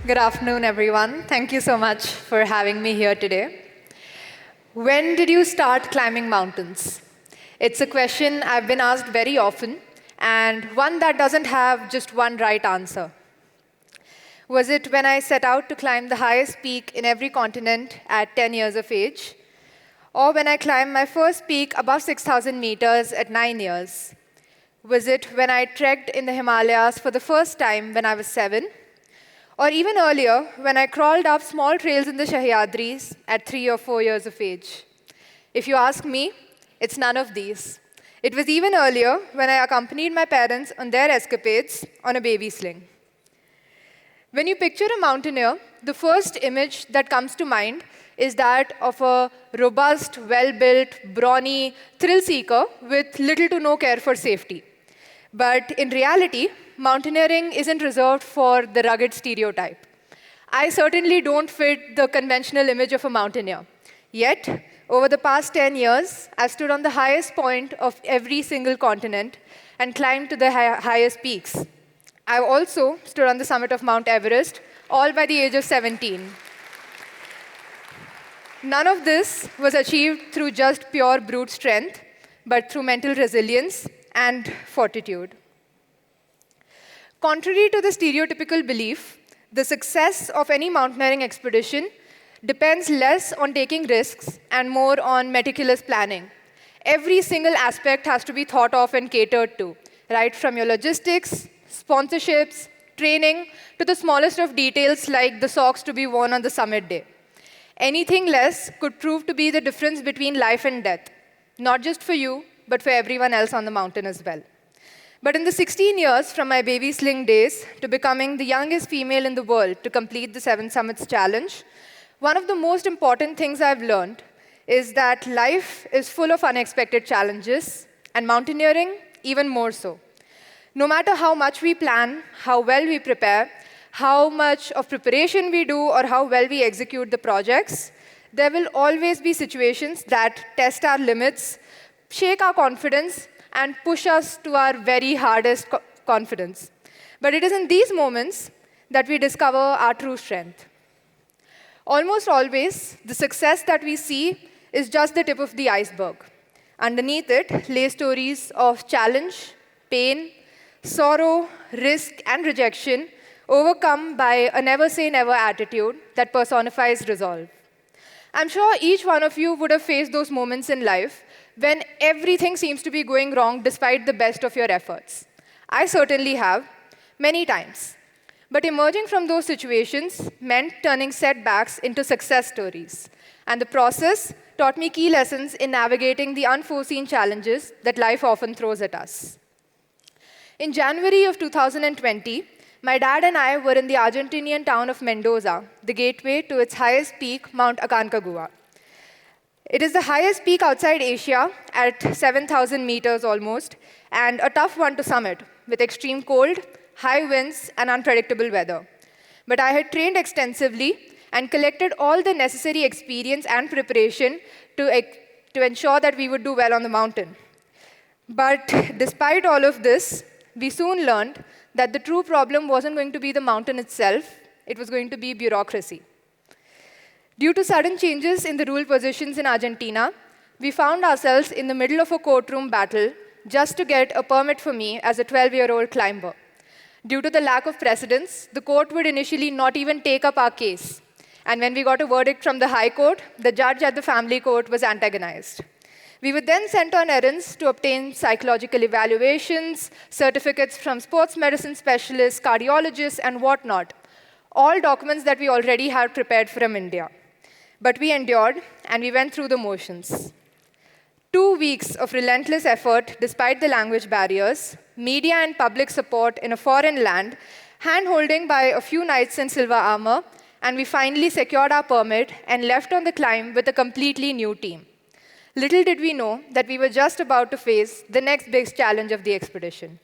Good afternoon, everyone. Thank you so much for having me here today. When did you start climbing mountains? It's a question I've been asked very often, and one that doesn't have just one right answer. Was it when I set out to climb the highest peak in every continent at 10 years of age? Or when I climbed my first peak above 6,000 meters at 9 years? Was it when I trekked in the Himalayas for the first time when I was 7? Or even earlier, when I crawled up small trails in the Sahyadris at 3 or 4 years of age? If you ask me, it's none of these. It was even earlier when I accompanied my parents on their escapades on a baby sling. When you picture a mountaineer, the first image that comes to mind is that of a robust, well-built, brawny thrill seeker with little to no care for safety. But in reality, mountaineering isn't reserved for the rugged stereotype. I certainly don't fit the conventional image of a mountaineer. Yet, over the past 10 years, I've stood on the highest point of every single continent and climbed to the highest peaks. I've also stood on the summit of Mount Everest, all by the age of 17. None of this was achieved through just pure brute strength, but through mental resilience and fortitude. Contrary to the stereotypical belief, the success of any mountaineering expedition depends less on taking risks and more on meticulous planning. Every single aspect has to be thought of and catered to, right from your logistics, sponsorships, training, to the smallest of details like the socks to be worn on the summit day. Anything less could prove to be the difference between life and death, not just for you, but for everyone else on the mountain as well. But in the 16 years from my baby sling days to becoming the youngest female in the world to complete the 7 Summits Challenge, one of the most important things I've learned is that life is full of unexpected challenges, and mountaineering even more so. No matter how much we plan, how well we prepare, how much of preparation we do, or how well we execute the projects, there will always be situations that test our limits, shake our confidence, and push us to our very hardest confidence. But it is in these moments that we discover our true strength. Almost always, the success that we see is just the tip of the iceberg. Underneath it lay stories of challenge, pain, sorrow, risk, and rejection overcome by a never-say-never attitude that personifies resolve. I'm sure each one of you would have faced those moments in life when everything seems to be going wrong despite the best of your efforts. I certainly have, many times. But emerging from those situations meant turning setbacks into success stories. And the process taught me key lessons in navigating the unforeseen challenges that life often throws at us. In January of 2020, my dad and I were in the Argentinian town of Mendoza, the gateway to its highest peak, Mount Aconcagua. It is the highest peak outside Asia at 7,000 meters almost, and a tough one to summit with extreme cold, high winds, and unpredictable weather. But I had trained extensively and collected all the necessary experience and preparation to ensure that we would do well on the mountain. But despite all of this, we soon learned that the true problem wasn't going to be the mountain itself, it was going to be bureaucracy. Due to sudden changes in the rule positions in Argentina, we found ourselves in the middle of a courtroom battle just to get a permit for me as a 12-year-old climber. Due to the lack of precedence, the court would initially not even take up our case. And when we got a verdict from the High Court, the judge at the family court was antagonized. We were then sent on errands to obtain psychological evaluations, certificates from sports medicine specialists, cardiologists, and whatnot, all documents that we already had prepared from India. But we endured, and we went through the motions. 2 weeks of relentless effort despite the language barriers, media and public support in a foreign land, hand-holding by a few knights in silver armor, and we finally secured our permit and left on the climb with a completely new team. Little did we know that we were just about to face the next big challenge of the expedition.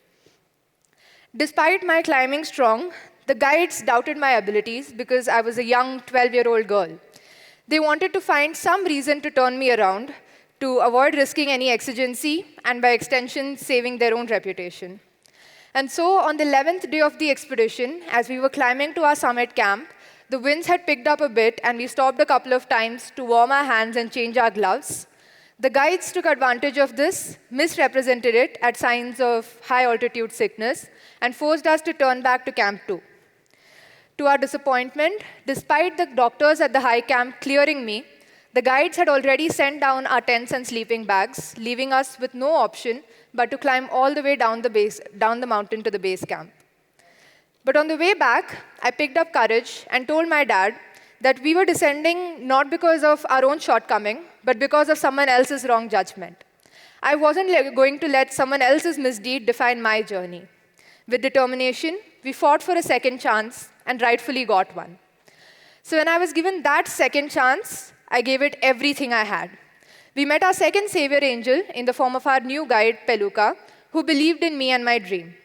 Despite my climbing strong, the guides doubted my abilities because I was a young 12-year-old girl. They wanted to find some reason to turn me around to avoid risking any exigency and by extension, saving their own reputation. And so on the 11th day of the expedition, as we were climbing to our summit camp, the winds had picked up a bit and we stopped a couple of times to warm our hands and change our gloves. The guides took advantage of this, misrepresented it as signs of high altitude sickness, and forced us to turn back to Camp 2. To our disappointment, despite the doctors at the high camp clearing me, the guides had already sent down our tents and sleeping bags, leaving us with no option but to climb all the way down the mountain to the base camp. But on the way back, I picked up courage and told my dad that we were descending not because of our own shortcoming, but because of someone else's wrong judgment. I wasn't going to let someone else's misdeed define my journey. With determination, we fought for a second chance and rightfully got one. So when I was given that second chance, I gave it everything I had. We met our second savior angel in the form of our new guide, Peluka, who believed in me and my dream.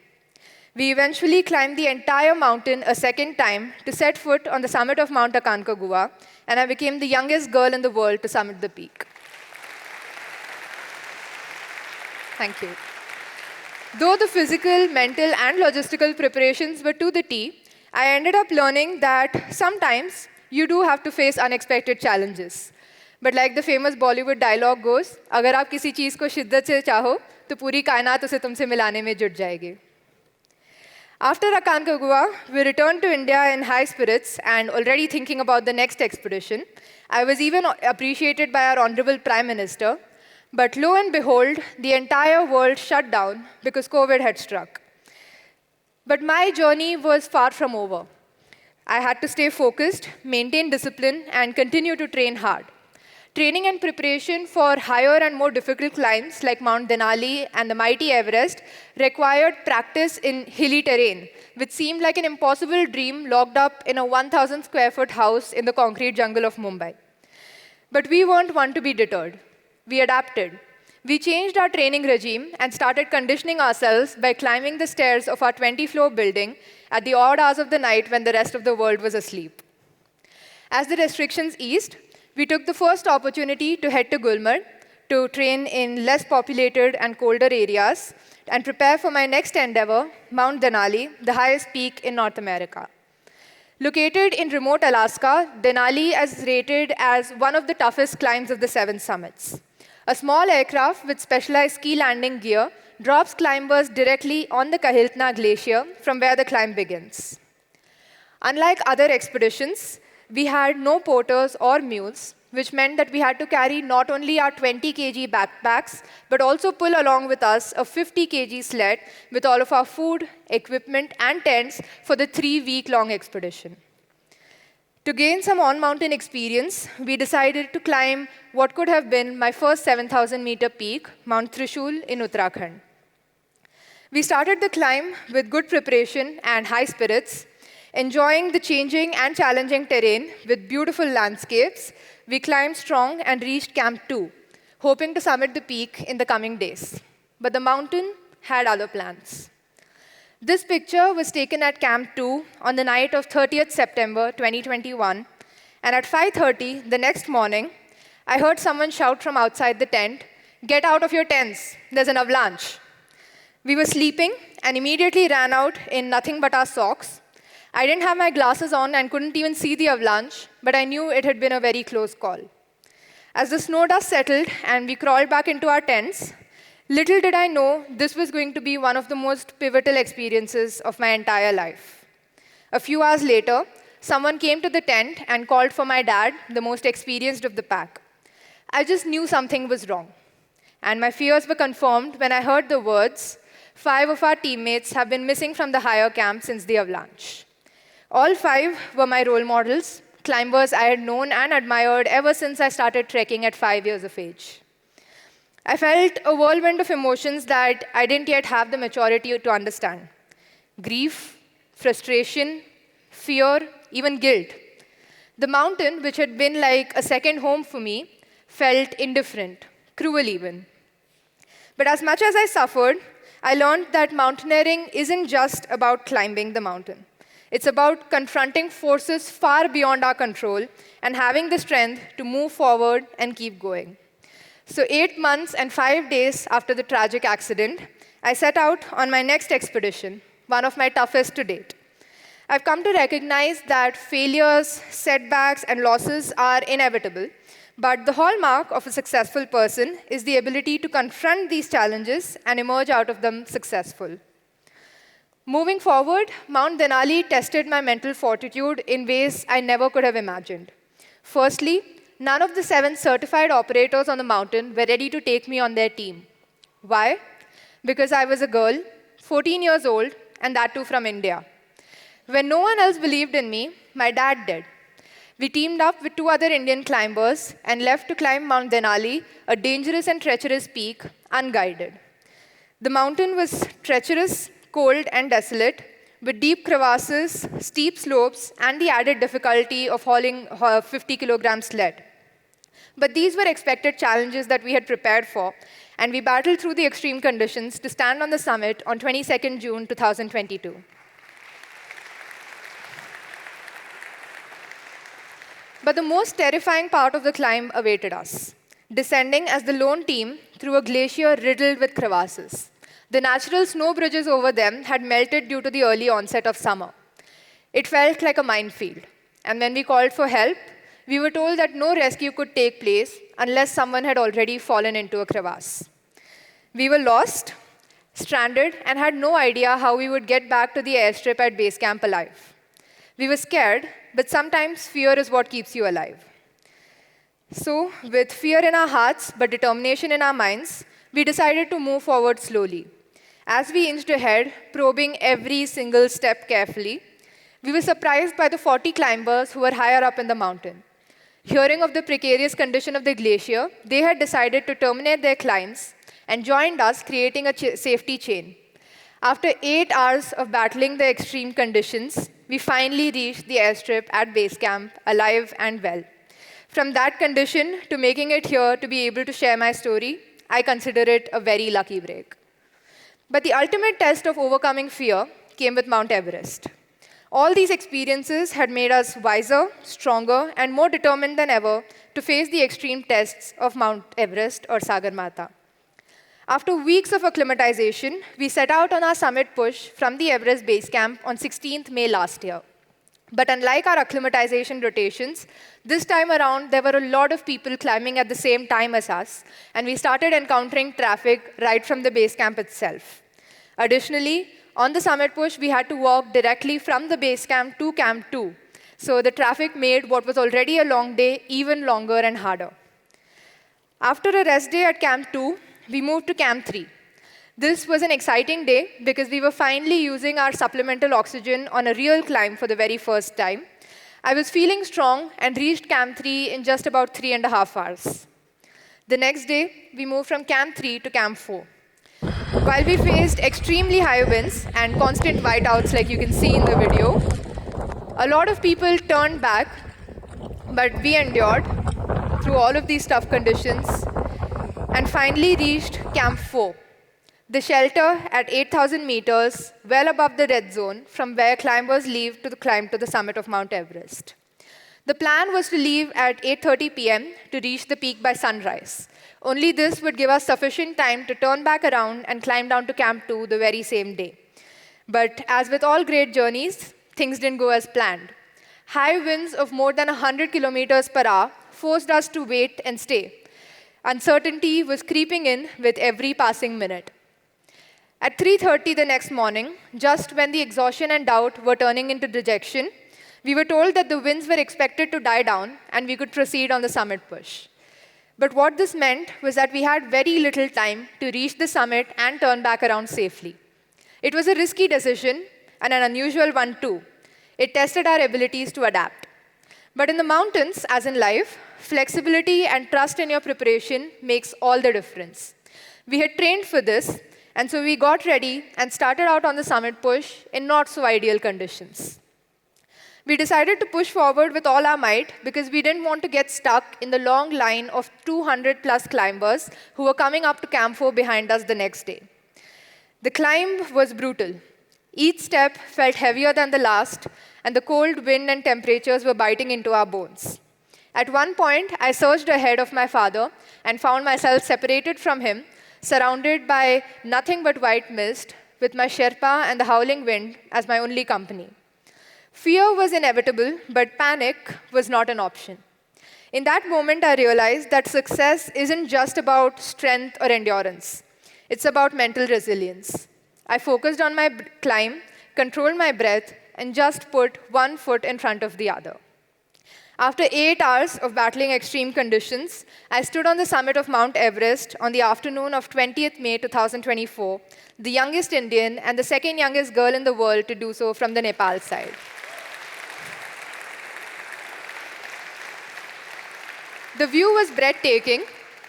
We eventually climbed the entire mountain a second time to set foot on the summit of Mount Aconcagua, and I became the youngest girl in the world to summit the peak. Thank you. Though the physical, mental, and logistical preparations were to the T, I ended up learning that sometimes you do have to face unexpected challenges. But like the famous Bollywood dialogue goes, अगर आप किसी चीज़ को शिद्दत से चाहो, तो पूरी कायनात उसे तुमसे मिलाने में जुट जाएगी. After Aconcagua, we returned to India in high spirits and already thinking about the next expedition. I was even appreciated by our Honorable Prime Minister. But lo and behold, the entire world shut down because COVID had struck. But my journey was far from over. I had to stay focused, maintain discipline, and continue to train hard. Training and preparation for higher and more difficult climbs like Mount Denali and the mighty Everest required practice in hilly terrain, which seemed like an impossible dream locked up in a 1,000 square foot house in the concrete jungle of Mumbai. But we weren't one to be deterred. We adapted. We changed our training regime and started conditioning ourselves by climbing the stairs of our 20-floor building at the odd hours of the night when the rest of the world was asleep. As the restrictions eased, we took the first opportunity to head to Gulmarg to train in less populated and colder areas and prepare for my next endeavor, Mount Denali, the highest peak in North America. Located in remote Alaska, Denali is rated as one of the toughest climbs of the 7 summits. A small aircraft with specialized ski landing gear drops climbers directly on the Kahiltna Glacier from where the climb begins. Unlike other expeditions, we had no porters or mules, which meant that we had to carry not only our 20 kg backpacks, but also pull along with us a 50 kg sled with all of our food, equipment, and tents for the 3-week-long expedition. To gain some on-mountain experience, we decided to climb what could have been my first 7,000-meter peak, Mount Trishul in Uttarakhand. We started the climb with good preparation and high spirits. Enjoying the changing and challenging terrain with beautiful landscapes, we climbed strong and reached Camp 2, hoping to summit the peak in the coming days. But the mountain had other plans. This picture was taken at Camp 2 on the night of 30th September 2021, and at 5:30 the next morning, I heard someone shout from outside the tent, "Get out of your tents, there's an avalanche." We were sleeping and immediately ran out in nothing but our socks. I didn't have my glasses on and couldn't even see the avalanche, but I knew it had been a very close call. As the snow dust settled and we crawled back into our tents, little did I know this was going to be one of the most pivotal experiences of my entire life. A few hours later, someone came to the tent and called for my dad, the most experienced of the pack. I just knew something was wrong. And my fears were confirmed when I heard the words, 5 of our teammates have been missing from the higher camp since the avalanche. All 5 were my role models, climbers I had known and admired ever since I started trekking at 5 years of age. I felt a whirlwind of emotions that I didn't yet have the maturity to understand. Grief, frustration, fear, even guilt. The mountain, which had been like a second home for me, felt indifferent, cruel even. But as much as I suffered, I learned that mountaineering isn't just about climbing the mountain. It's about confronting forces far beyond our control and having the strength to move forward and keep going. So 8 months and 5 days after the tragic accident, I set out on my next expedition, one of my toughest to date. I've come to recognize that failures, setbacks, and losses are inevitable, but the hallmark of a successful person is the ability to confront these challenges and emerge out of them successful. Moving forward, Mount Denali tested my mental fortitude in ways I never could have imagined. Firstly, none of the 7 certified operators on the mountain were ready to take me on their team. Why? Because I was a girl, 14 years old, and that too from India. When no one else believed in me, my dad did. We teamed up with 2 other Indian climbers and left to climb Mount Denali, a dangerous and treacherous peak, unguided. The mountain was treacherous, cold, and desolate, with deep crevasses, steep slopes, and the added difficulty of hauling a 50-kilogram sled. But these were expected challenges that we had prepared for, and we battled through the extreme conditions to stand on the summit on 22nd June 2022. But the most terrifying part of the climb awaited us, descending as the lone team through a glacier riddled with crevasses. The natural snow bridges over them had melted due to the early onset of summer. It felt like a minefield, and when we called for help, we were told that no rescue could take place unless someone had already fallen into a crevasse. We were lost, stranded, and had no idea how we would get back to the airstrip at base camp alive. We were scared, but sometimes fear is what keeps you alive. So, with fear in our hearts but determination in our minds, we decided to move forward slowly. As we inched ahead, probing every single step carefully, we were surprised by the 40 climbers who were higher up in the mountain. Hearing of the precarious condition of the glacier, they had decided to terminate their climbs and joined us, creating a safety chain. After 8 hours of battling the extreme conditions, we finally reached the airstrip at base camp, alive and well. From that condition to making it here to be able to share my story, I consider it a very lucky break. But the ultimate test of overcoming fear came with Mount Everest. All these experiences had made us wiser, stronger, and more determined than ever to face the extreme tests of Mount Everest or Sagarmatha. After weeks of acclimatization, we set out on our summit push from the Everest base camp on 16th May last year. But unlike our acclimatization rotations, this time around there were a lot of people climbing at the same time as us, and we started encountering traffic right from the base camp itself. Additionally, on the summit push, we had to walk directly from the base camp to Camp 2. So the traffic made what was already a long day even longer and harder. After a rest day at Camp 2, we moved to Camp 3. This was an exciting day because we were finally using our supplemental oxygen on a real climb for the very first time. I was feeling strong and reached Camp 3 in just about 3.5 hours. The next day, we moved from Camp 3 to Camp 4. While we faced extremely high winds and constant whiteouts like you can see in the video, a lot of people turned back, but we endured through all of these tough conditions and finally reached Camp 4, the shelter at 8,000 meters, well above the red zone, from where climbers leave to climb to the summit of Mount Everest. The plan was to leave at 8:30 p.m. to reach the peak by sunrise. Only this would give us sufficient time to turn back around and climb down to Camp 2 the very same day. But as with all great journeys, things didn't go as planned. High winds of more than 100 kilometers per hour forced us to wait and stay. Uncertainty was creeping in with every passing minute. At 3:30 the next morning, just when the exhaustion and doubt were turning into dejection, we were told that the winds were expected to die down and we could proceed on the summit push. But what this meant was that we had very little time to reach the summit and turn back around safely. It was a risky decision and an unusual one too. It tested our abilities to adapt. But in the mountains, as in life, flexibility and trust in your preparation makes all the difference. We had trained for this, and so we got ready and started out on the summit push in not so ideal conditions. We decided to push forward with all our might because we didn't want to get stuck in the long line of 200 plus climbers who were coming up to Camp 4 behind us the next day. The climb was brutal. Each step felt heavier than the last, and the cold wind and temperatures were biting into our bones. At one point, I surged ahead of my father and found myself separated from him, surrounded by nothing but white mist, with my Sherpa and the howling wind as my only company. Fear was inevitable, but panic was not an option. In that moment, I realized that success isn't just about strength or endurance. It's about mental resilience. I focused on my climb, controlled my breath, and just put one foot in front of the other. After 8 hours of battling extreme conditions, I stood on the summit of Mount Everest on the afternoon of 20th May 2024, the youngest Indian and the second youngest girl in the world to do so from the Nepal side. The view was breathtaking,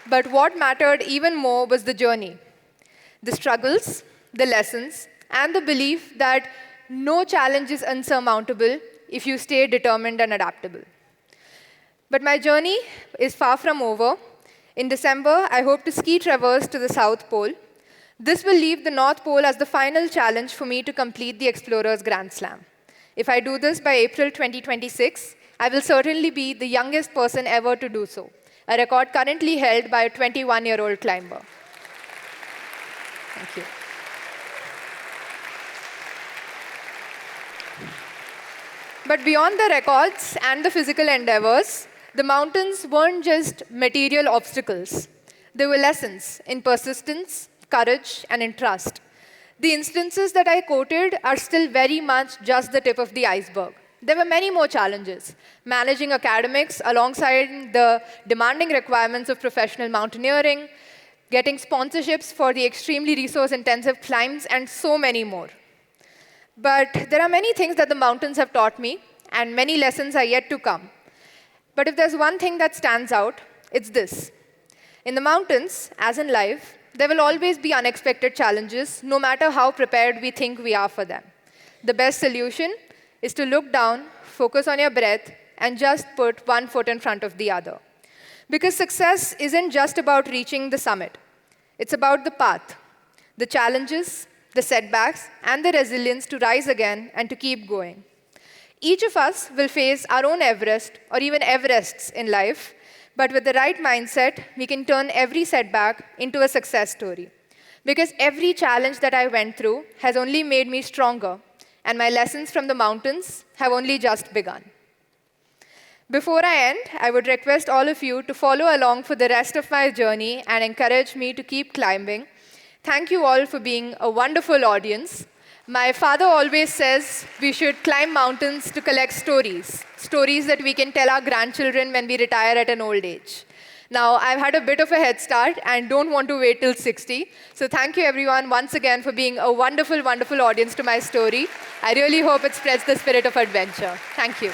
but what mattered even more was the journey. The struggles, the lessons, and the belief that no challenge is unsurmountable if you stay determined and adaptable. But my journey is far from over. In December, I hope to ski traverse to the South Pole. This will leave the North Pole as the final challenge for me to complete the Explorer's Grand Slam. If I do this by April 2026, I will certainly be the youngest person ever to do so, a record currently held by a 21-year-old climber. Thank you. But beyond the records and the physical endeavors, the mountains weren't just material obstacles. They were lessons in persistence, courage, and in trust. The instances that I quoted are still very much just the tip of the iceberg. There were many more challenges: managing academics alongside the demanding requirements of professional mountaineering, getting sponsorships for the extremely resource-intensive climbs, and so many more. But there are many things that the mountains have taught me, and many lessons are yet to come. But if there's one thing that stands out, it's this. In the mountains, as in life, there will always be unexpected challenges, no matter how prepared we think we are for them. The best solution is to look down, focus on your breath, and just put one foot in front of the other. Because success isn't just about reaching the summit. It's about the path, the challenges, the setbacks, and the resilience to rise again and to keep going. Each of us will face our own Everest or even Everests in life, but with the right mindset, we can turn every setback into a success story. Because every challenge that I went through has only made me stronger, and my lessons from the mountains have only just begun. Before I end, I would request all of you to follow along for the rest of my journey and encourage me to keep climbing. Thank you all for being a wonderful audience. My father always says we should climb mountains to collect stories, stories that we can tell our grandchildren when we retire at an old age. Now, I've had a bit of a head start and don't want to wait till 60. So thank you, everyone, once again for being a wonderful, wonderful audience to my story. I really hope it spreads the spirit of adventure. Thank you.